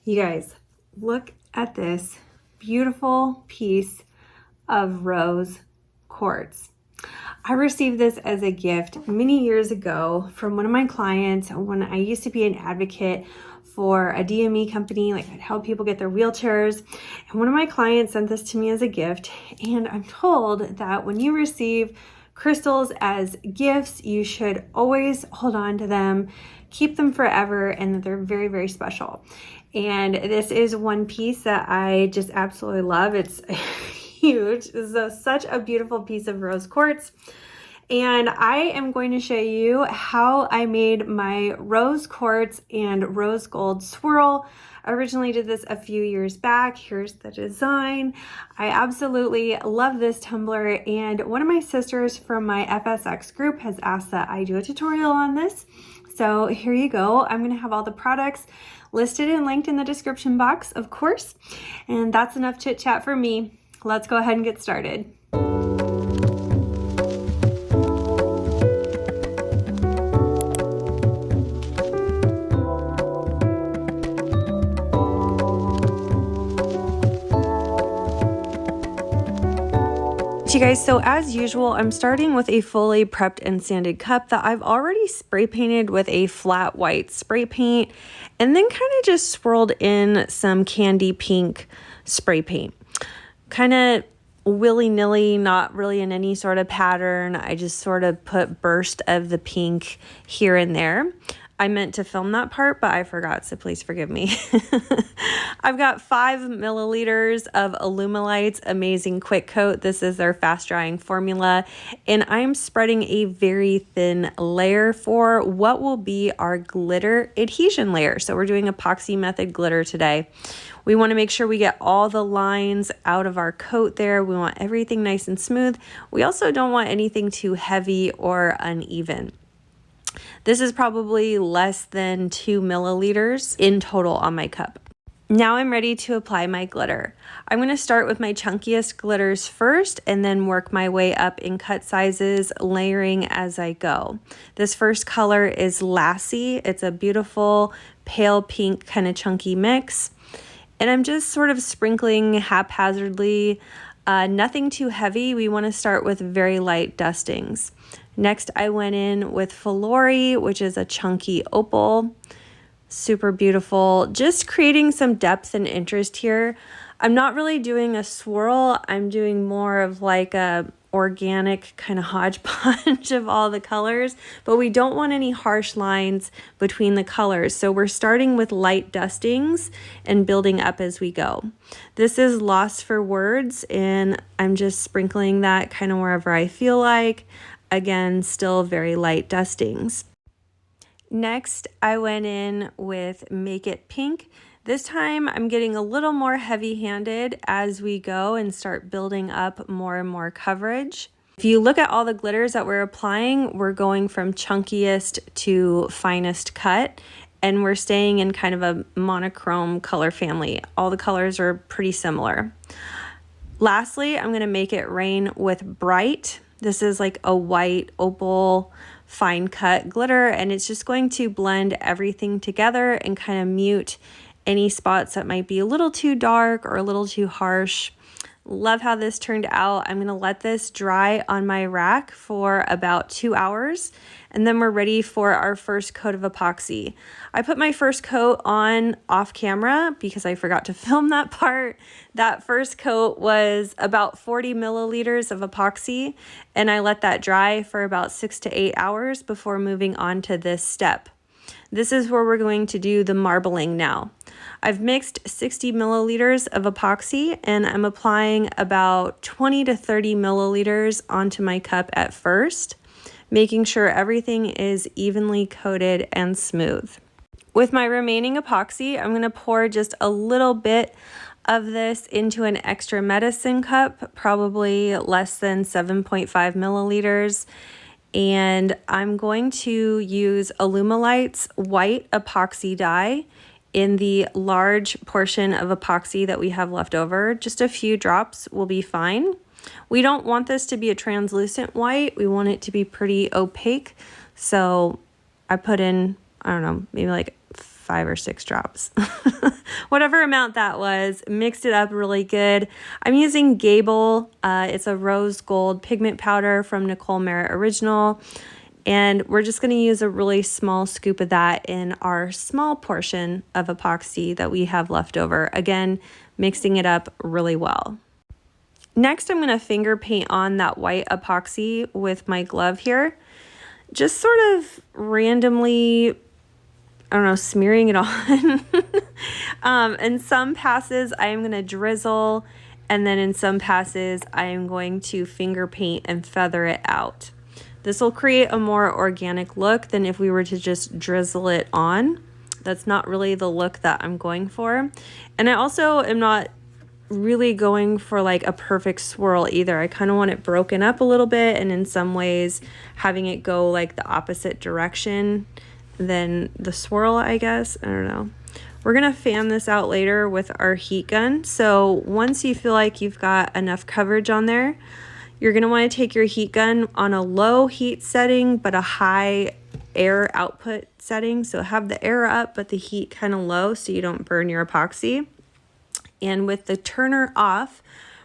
You guys, look at this beautiful piece of rose quartz. I received this as a gift many years ago from one of my clients when I used to be an advocate for a DME company. Like, I'd help people get their wheelchairs, and one of my clients sent this to me as a gift. And I'm told that when you receive crystals as gifts, you should always hold on to them, keep them forever, and that they're very, very special. And this is one piece that I just absolutely love. It's huge. This is such a beautiful piece of rose quartz. And I am going to show you how I made my rose quartz and rose gold swirl. I originally did this a few years back. Here's the design. I absolutely love this tumbler, and one of my sisters from my FSX group has asked that I do a tutorial on this. So here you go. I'm going to have all the products listed and linked in the description box, of course. And that's enough chit chat for me. Let's go ahead and get started. You guys, so as usual, I'm starting with a fully prepped and sanded cup that I've already spray painted with a flat white spray paint, and then kind of just swirled in some candy pink spray paint. Kind of willy-nilly, not really in any sort of pattern. I just sort of put burst of the pink here and there. I meant to film that part, but I forgot, so please forgive me. I've got 5 milliliters of Alumilite's Amazing Quick Coat. This is their fast drying formula, and I'm spreading a very thin layer for what will be our glitter adhesion layer. So we're doing epoxy method glitter today. We want to make sure we get all the lines out of our coat there. We want everything nice and smooth. We also don't want anything too heavy or uneven. This is probably less than 2 milliliters in total on my cup. Now I'm ready to apply my glitter. I'm going to start with my chunkiest glitters first and then work my way up in cut sizes, layering as I go. This first color is Lassie. It's a beautiful pale pink kind of chunky mix. And I'm just sort of sprinkling haphazardly, nothing too heavy. We want to start with very light dustings. Next, I went in with Flynn, which is a chunky opal. Super beautiful. Just creating some depth and interest here. I'm not really doing a swirl. I'm doing more of like a organic kind of hodgepodge of all the colors, but we don't want any harsh lines between the colors. So we're starting with light dustings and building up as we go. This is Lost for Words, and I'm just sprinkling that kind of wherever I feel like. Again, still very light dustings. Next, I went in with Make It Pink. This time I'm getting a little more heavy-handed as we go and start building up more and more coverage. If you look at all the glitters that we're applying, we're going from chunkiest to finest cut, and we're staying in kind of a monochrome color family. All the colors are pretty similar. Lastly, I'm going to Make It Rain with Bright. This is like a white opal fine cut glitter, and it's just going to blend everything together and kind of mute any spots that might be a little too dark or a little too harsh. Love how this turned out. I'm going to let this dry on my rack for about 2 hours, and then we're ready for our first coat of epoxy. I put my first coat on off camera because I forgot to film that part. That first coat was about 40 milliliters of epoxy, and I let that dry for about 6 to 8 hours before moving on to this step. This is where we're going to do the marbling now. I've mixed 60 milliliters of epoxy, and I'm applying about 20 to 30 milliliters onto my cup at first, making sure everything is evenly coated and smooth. With my remaining epoxy, I'm going to pour just a little bit of this into an extra medicine cup, probably less than 7.5 milliliters. And I'm going to use Alumilite's white epoxy dye in the large portion of epoxy that we have left over. Just a few drops will be fine. We don't want this to be a translucent white. We want it to be pretty opaque. So I put in, I don't know, maybe like 5 or 6 drops. whatever amount that was, mixed it up really good. I'm using Gable. It's a rose gold pigment powder from Nicole Merritt Original. And we're just going to use a really small scoop of that in our small portion of epoxy that we have left over. Again, mixing it up really well. Next, I'm going to finger paint on that white epoxy with my glove here. Just sort of randomly, I don't know, smearing it on. In some passes, I am going to drizzle, and then in some passes, I am going to finger paint and feather it out. This will create a more organic look than if we were to just drizzle it on. That's not really the look that I'm going for. And I also am not really going for like a perfect swirl either. I kind of want it broken up a little bit, and in some ways having it go like the opposite direction than the swirl, I guess. I don't know. We're gonna fan this out later with our heat gun. So once you feel like you've got enough coverage on there, you're going to want to take your heat gun on a low heat setting, but a high air output setting. So have the air up, but the heat kind of low so you don't burn your epoxy. And with the turner off,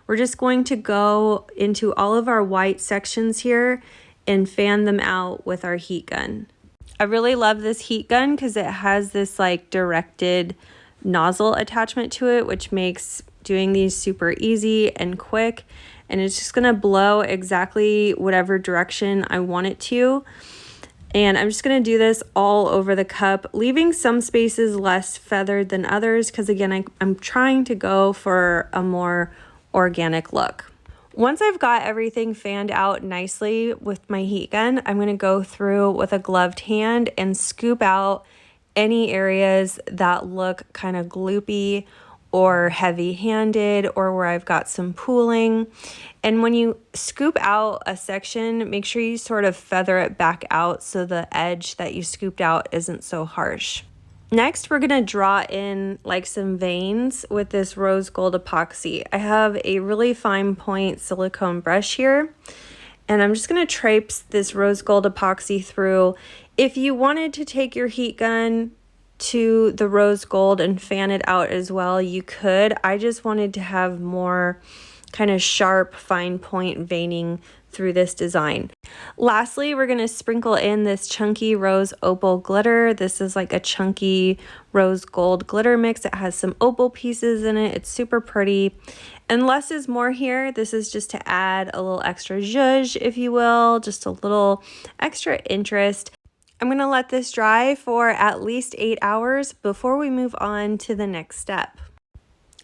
we're just going to go into all of our white sections here and fan them out with our heat gun. I really love this heat gun because it has this like directed nozzle attachment to it, which makes doing these super easy and quick. And it's just gonna blow exactly whatever direction I want it to. And I'm just gonna do this all over the cup, leaving some spaces less feathered than others, because again, I'm trying to go for a more organic look. Once I've got everything fanned out nicely with my heat gun, I'm gonna go through with a gloved hand and scoop out any areas that look kind of gloopy or heavy-handed, or where I've got some pooling. And when you scoop out a section, make sure you sort of feather it back out so the edge that you scooped out isn't so harsh. Next, we're gonna draw in like some veins with this rose gold epoxy. I have a really fine point silicone brush here, and I'm just gonna traipse this rose gold epoxy through. If you wanted to take your heat gun to the rose gold and fan it out as well, you could. I just wanted to have more kind of sharp, fine point veining through this design. Lastly, we're going to sprinkle in this chunky rose opal glitter. This is like a chunky rose gold glitter mix. It has some opal pieces in it. It's super pretty. And less is more here. This is just to add a little extra zhuzh, if you will, just a little extra interest. I'm going to let this dry for at least 8 hours before we move on to the next step.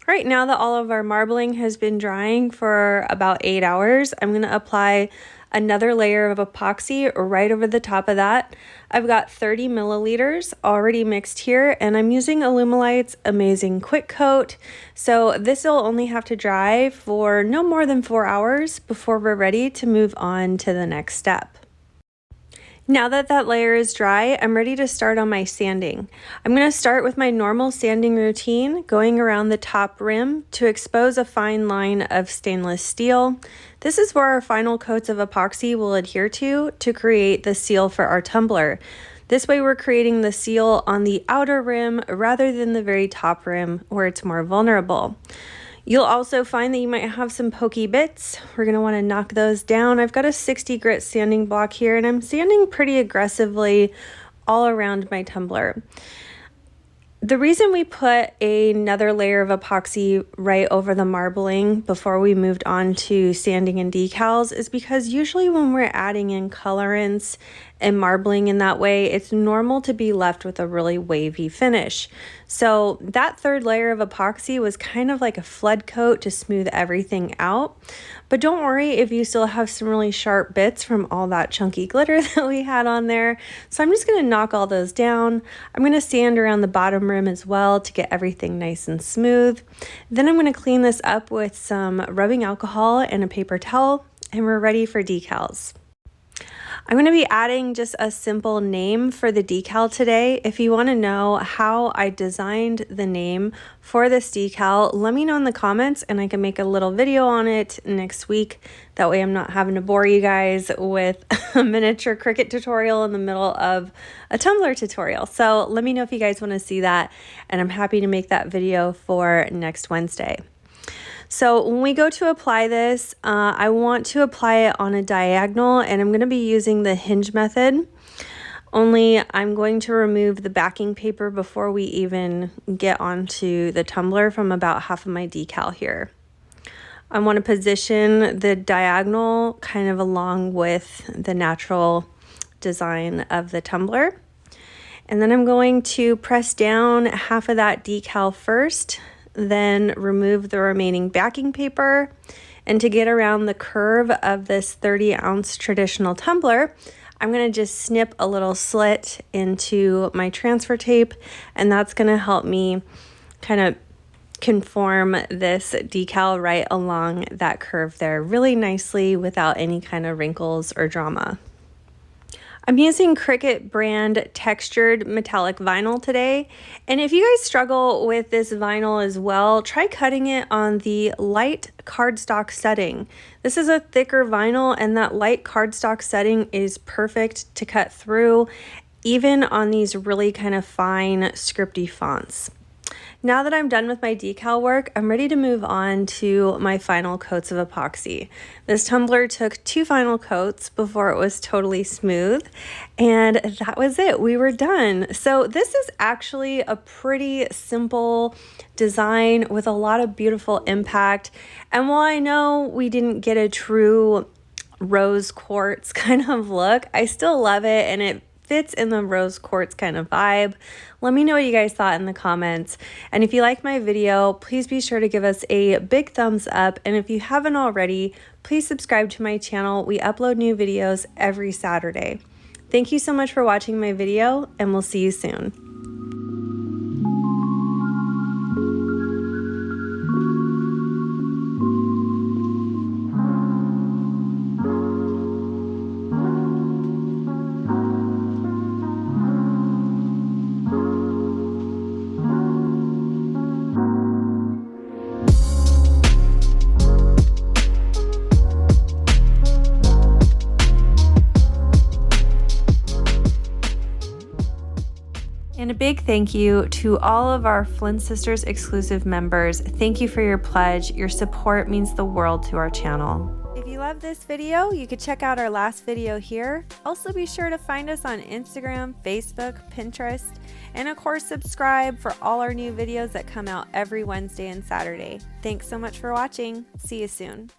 All right, now that all of our marbling has been drying for about 8 hours, I'm going to apply another layer of epoxy right over the top of that. I've got 30 milliliters already mixed here, and I'm using Alumilite's Amazing Quick Coat. So this will only have to dry for no more than 4 hours before we're ready to move on to the next step. Now that that layer is dry, I'm ready to start on my sanding. I'm going to start with my normal sanding routine, going around the top rim to expose a fine line of stainless steel. This is where our final coats of epoxy will adhere to create the seal for our tumbler. This way we're creating the seal on the outer rim rather than the very top rim where it's more vulnerable. You'll also find that you might have some pokey bits. We're going to want to knock those down. I've got a 60 grit sanding block here, and I'm sanding pretty aggressively all around my tumbler. The reason we put another layer of epoxy right over the marbling before we moved on to sanding and decals is because usually when we're adding in colorants and marbling in that way, it's normal to be left with a really wavy finish. So that third layer of epoxy was kind of like a flood coat to smooth everything out. But don't worry if you still have some really sharp bits from all that chunky glitter that we had on there. So I'm just going to knock all those down. I'm going to sand around the bottom rim as well to get everything nice and smooth. Then I'm going to clean this up with some rubbing alcohol and a paper towel, and we're ready for decals. I'm going to be adding just a simple name for the decal today. If you want to know how I designed the name for this decal, let me know in the comments and I can make a little video on it next week. That way I'm not having to bore you guys with a miniature Cricut tutorial in the middle of a Tumbler tutorial. So let me know if you guys want to see that, and I'm happy to make that video for next Wednesday. So when we go to apply this, I want to apply it on a diagonal, and I'm going to be using the hinge method. Only I'm going to remove the backing paper before we even get onto the tumbler from about half of my decal here. I want to position the diagonal kind of along with the natural design of the tumbler. And then I'm going to press down half of that decal first, then remove the remaining backing paper. And to get around the curve of this 30-ounce traditional tumbler, I'm going to just snip a little slit into my transfer tape, and that's going to help me kind of conform this decal right along that curve there really nicely without any kind of wrinkles or drama. I'm using Cricut brand textured metallic vinyl today, and if you guys struggle with this vinyl as well, try cutting it on the light cardstock setting. This is a thicker vinyl, and that light cardstock setting is perfect to cut through, even on these really kind of fine scripty fonts. Now that I'm done with my decal work, I'm ready to move on to my final coats of epoxy. This tumbler took 2 final coats before it was totally smooth, and that was it. We were done. So this is actually a pretty simple design with a lot of beautiful impact. And while I know we didn't get a true rose quartz kind of look, I still love it, and it fits in the rose quartz kind of vibe. Let me know what you guys thought in the comments. And if you like my video, please be sure to give us a big thumbs up. And if you haven't already, please subscribe to my channel. We upload new videos every Saturday. Thank you so much for watching my video, and we'll see you soon. And a big thank you to all of our Flynn Sisters exclusive members. Thank you for your pledge. Your support means the world to our channel. If you love this video, you could check out our last video here. Also be sure to find us on Instagram, Facebook, Pinterest, and of course subscribe for all our new videos that come out every Wednesday and Saturday. Thanks so much for watching. See you soon.